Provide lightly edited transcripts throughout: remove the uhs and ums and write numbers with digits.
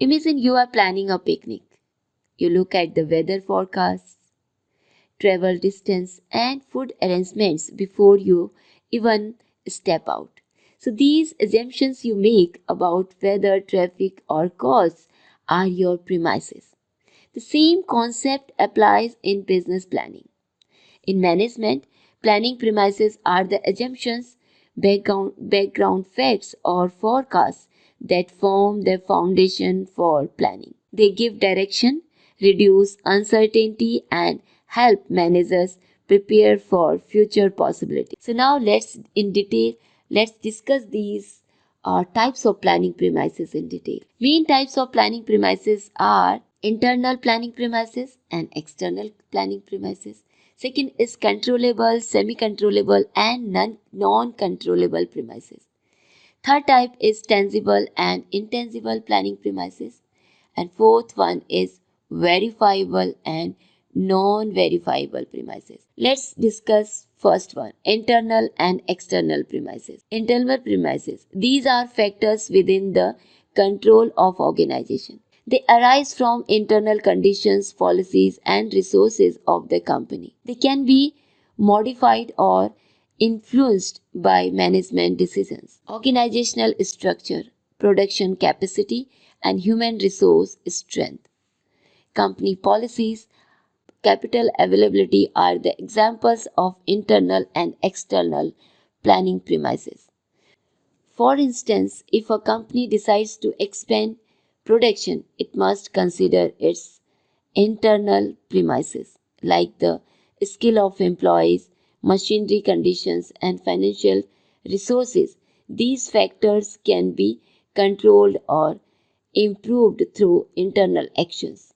Imagine you are planning a picnic. You look at the weather forecast, travel distance, and food arrangements before you even step out. So, these assumptions you make about weather, traffic, or costs are your premises. The same concept applies in business planning. In management, planning premises are the assumptions, background facts, or forecasts that form the foundation for planning. They give direction, reduce uncertainty, and help managers prepare for future possibilities. So now let's discuss these types of planning premises in detail. Main types of planning premises are internal planning premises and external planning premises. Second is controllable, semi-controllable, and non-controllable premises. Third type is tangible and intangible planning premises. And fourth one is verifiable and non-verifiable premises. Let's discuss first one, internal and external premises. Internal premises. These are factors within the control of organization. They arise from internal conditions, policies, and resources of the company. They can be modified or influenced by management decisions. Organizational structure, production capacity, and human resource strength. Company policies, capital availability are the examples of internal and external planning premises. For instance, if a company decides to expand production, it must consider its internal premises like the skill of employees, machinery conditions, and financial resources. These factors can be controlled or improved through internal actions.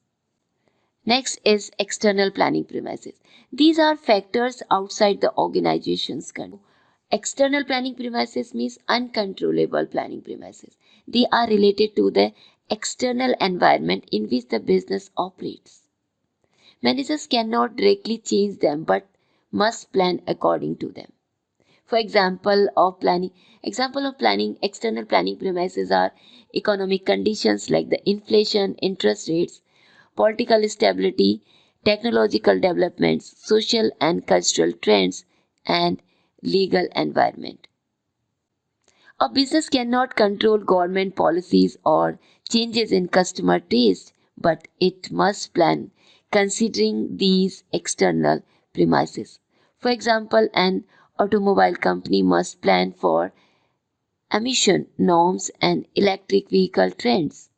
Next is external planning premises. These are factors outside the organization's control. External planning premises means uncontrollable planning premises. They are related to the external environment in which the business operates. Managers cannot directly change them but must plan according to them. For example of planning, external planning premises are economic conditions like the inflation, interest rates, political stability, technological developments, social and cultural trends, and legal environment. A business cannot control government policies or changes in customer taste, but it must plan considering these external premises. For example, an automobile company must plan for emission norms and electric vehicle trends.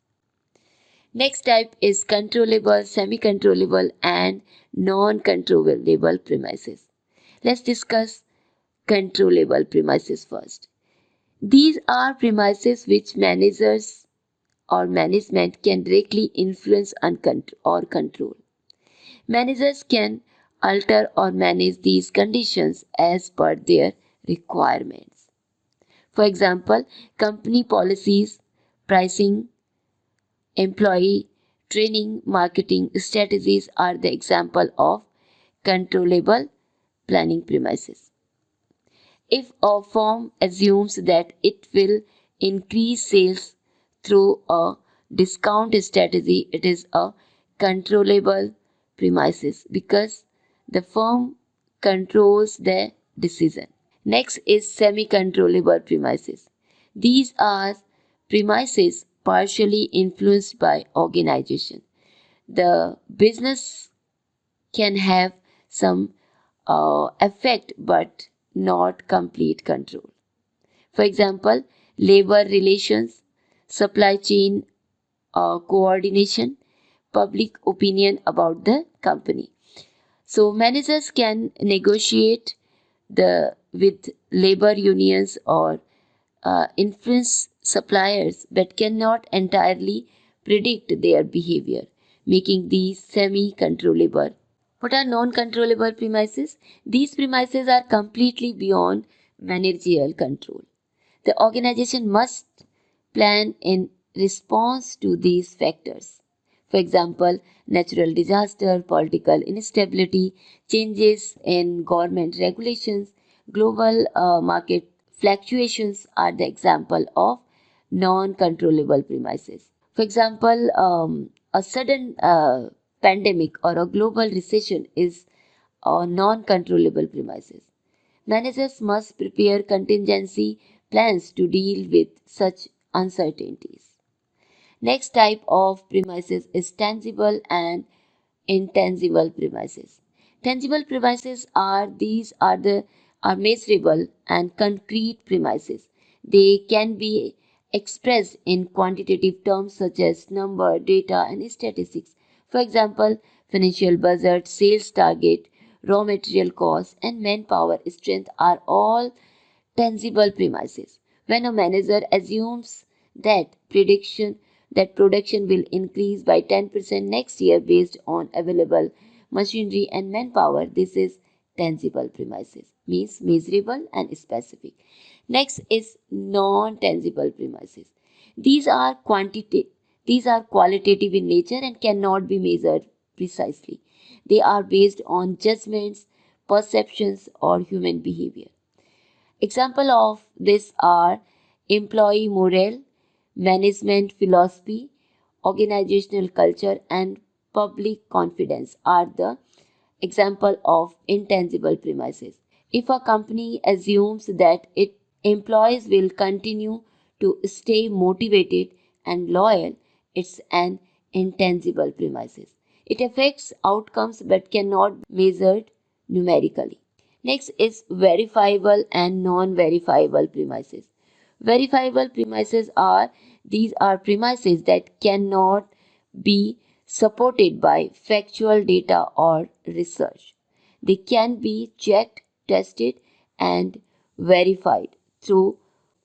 Next type is controllable, semi-controllable, and non-controllable premises. Let's discuss controllable premises first. These are premises which managers or management can directly influence or control. Managers can alter or manage these conditions as per their requirements. For example, company policies, pricing, employee training, marketing strategies are the example of controllable planning premises. If a firm assumes that it will increase sales through a discount strategy, it is a controllable premises because the firm controls the decision. Next is semi-controllable premises. These are premises partially influenced by organization. The business can have some effect but not complete control. For example, labor relations, supply chain coordination, public opinion about the company. So managers can negotiate with labor unions or influence suppliers but cannot entirely predict their behavior, making these semi-controllable. What are non-controllable premises? These premises are completely beyond managerial control. The organization must plan in response to these factors. For example, natural disaster, political instability, changes in government regulations, global market fluctuations are the example of non-controllable premises. For example, a sudden pandemic or a global recession is a non-controllable premises. Managers must prepare contingency plans to deal with such uncertainties. Next type of premises is tangible and intangible premises. Tangible premises are measurable and concrete premises. They can be expressed in quantitative terms such as number, data, and statistics. For example, financial budget, sales target, raw material costs, and manpower strength are all tangible premises. When a manager assumes that prediction that production will increase by 10% next year based on available machinery and manpower, this is tangible premises, means measurable and specific. Next is non-tangible premises. These are quantity these are qualitative in nature and cannot be measured precisely. They are based on judgments, perceptions, or human behavior. Example of this are employee morale, management philosophy, organizational culture, and public confidence are the example of intangible premises. If a company assumes that its employees will continue to stay motivated and loyal, it's an intangible premises. It affects outcomes but cannot be measured numerically. Next is verifiable and non-verifiable premises. Verifiable premises are these are premises that cannot be supported by factual data or research. They can be checked, tested, and verified through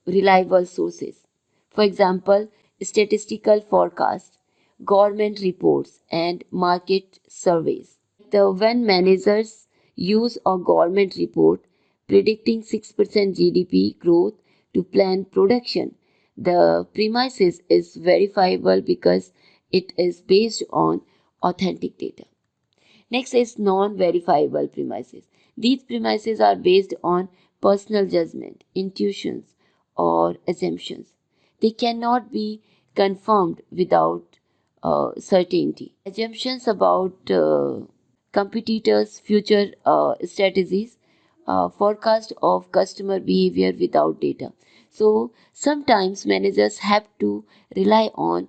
reliable sources. For example, statistical forecasts, government reports, and market surveys. When managers use a government report predicting 6% GDP growth to plan production, the premises is verifiable because it is based on authentic data. Next is non-verifiable premises. These premises are based on personal judgment, intuitions, or assumptions. They cannot be confirmed without certainty. Assumptions about competitors' future strategies, forecast of customer behavior without data. So sometimes managers have to rely on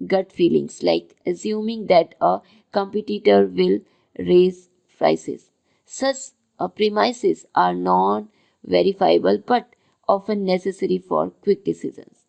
gut feelings, like assuming that a competitor will raise prices. Such premises are non verifiable but often necessary for quick decisions.